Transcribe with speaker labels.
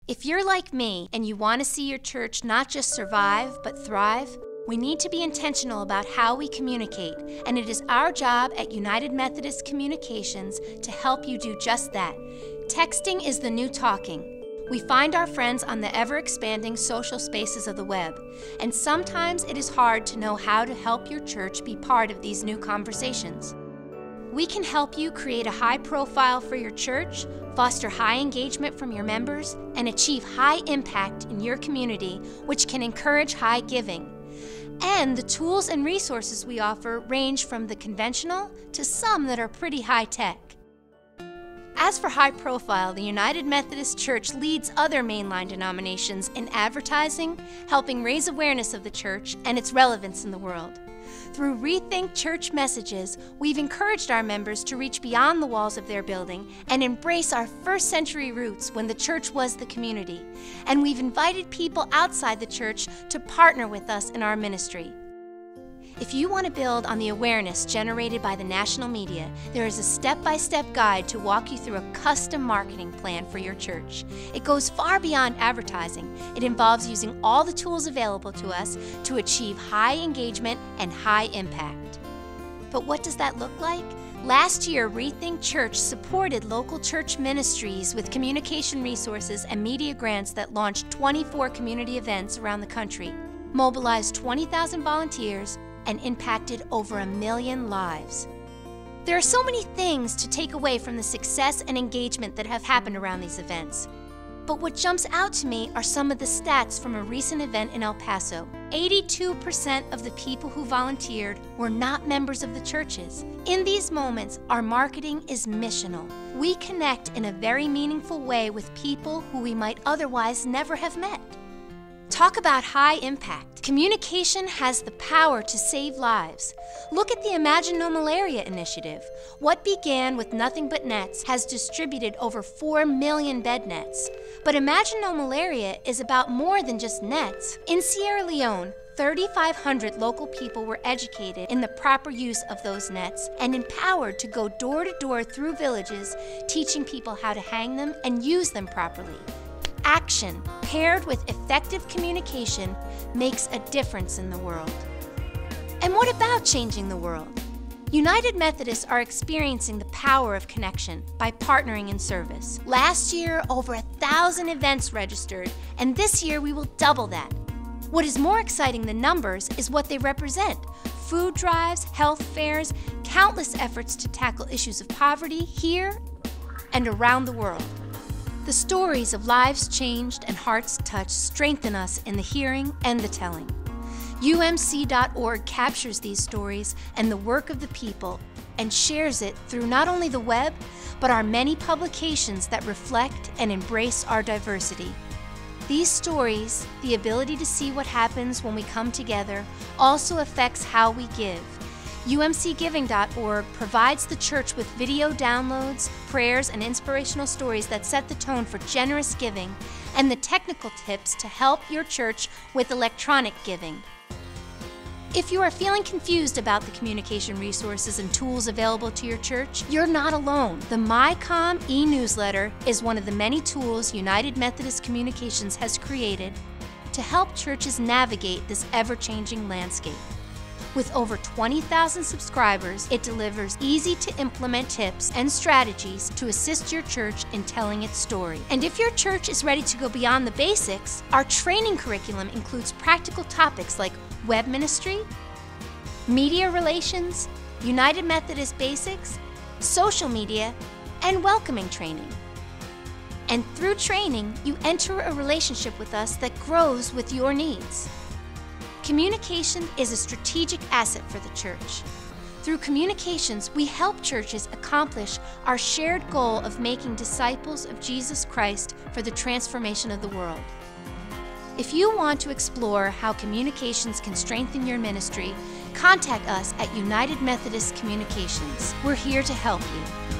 Speaker 1: If you're like me and you want to see your church not just survive, but thrive, we need to be intentional about how we communicate, and it is our job at United Methodist Communications to help you do just that. Texting is the new talking. We find our friends on the ever-expanding social spaces of the web, and sometimes it is hard to know how to help your church be part of these new conversations. We can help you create a high profile for your church, foster high engagement from your members, and achieve high impact in your community, which can encourage high giving. And the tools and resources we offer range from the conventional to some that are pretty high-tech. As for high profile, the United Methodist Church leads other mainline denominations in advertising, helping raise awareness of the church and its relevance in the world. Through Rethink Church messages, we've encouraged our members to reach beyond the walls of their building and embrace our first-century roots when the church was the community. And we've invited people outside the church to partner with us in our ministry. If you want to build on the awareness generated by the national media, there is a step-by-step guide to walk you through a custom marketing plan for your church. It goes far beyond advertising. It involves using all the tools available to us to achieve high engagement and high impact. But what does that look like? Last year, Rethink Church supported local church ministries with communication resources and media grants that launched 24 community events around the country, mobilized 20,000 volunteers, and impacted over 1 million lives. There are so many things to take away from the success and engagement that have happened around these events. But what jumps out to me are some of the stats from a recent event in El Paso. 82% of the people who volunteered were not members of the churches. In these moments, our marketing is missional. We connect in a very meaningful way with people who we might otherwise never have met. Talk about high impact. Communication has the power to save lives. Look at the Imagine No Malaria initiative. What began with nothing but nets has distributed over 4 million bed nets. But Imagine No Malaria is about more than just nets. In Sierra Leone, 3,500 local people were educated in the proper use of those nets and empowered to go door to door through villages, teaching people how to hang them and use them properly. Action, paired with effective communication, makes a difference in the world. And what about changing the world? United Methodists are experiencing the power of connection by partnering in service. Last year, over 1,000 events registered, and this year we will double that. What is more exciting than numbers is what they represent. Food drives, health fairs, countless efforts to tackle issues of poverty here and around the world. The stories of lives changed and hearts touched strengthen us in the hearing and the telling. UMC.org captures these stories and the work of the people and shares it through not only the web, but our many publications that reflect and embrace our diversity. These stories, the ability to see what happens when we come together, also affects how we give. UMCgiving.org provides the church with video downloads, prayers, and inspirational stories that set the tone for generous giving, and the technical tips to help your church with electronic giving. If you are feeling confused about the communication resources and tools available to your church, you're not alone. The MyComm e-newsletter is one of the many tools United Methodist Communications has created to help churches navigate this ever-changing landscape. With over 20,000 subscribers, it delivers easy-to-implement tips and strategies to assist your church in telling its story. And if your church is ready to go beyond the basics, our training curriculum includes practical topics like web ministry, media relations, United Methodist basics, social media, and welcoming training. And through training, you enter a relationship with us that grows with your needs. Communication is a strategic asset for the church. Through communications, we help churches accomplish our shared goal of making disciples of Jesus Christ for the transformation of the world. If you want to explore how communications can strengthen your ministry, contact us at United Methodist Communications. We're here to help you.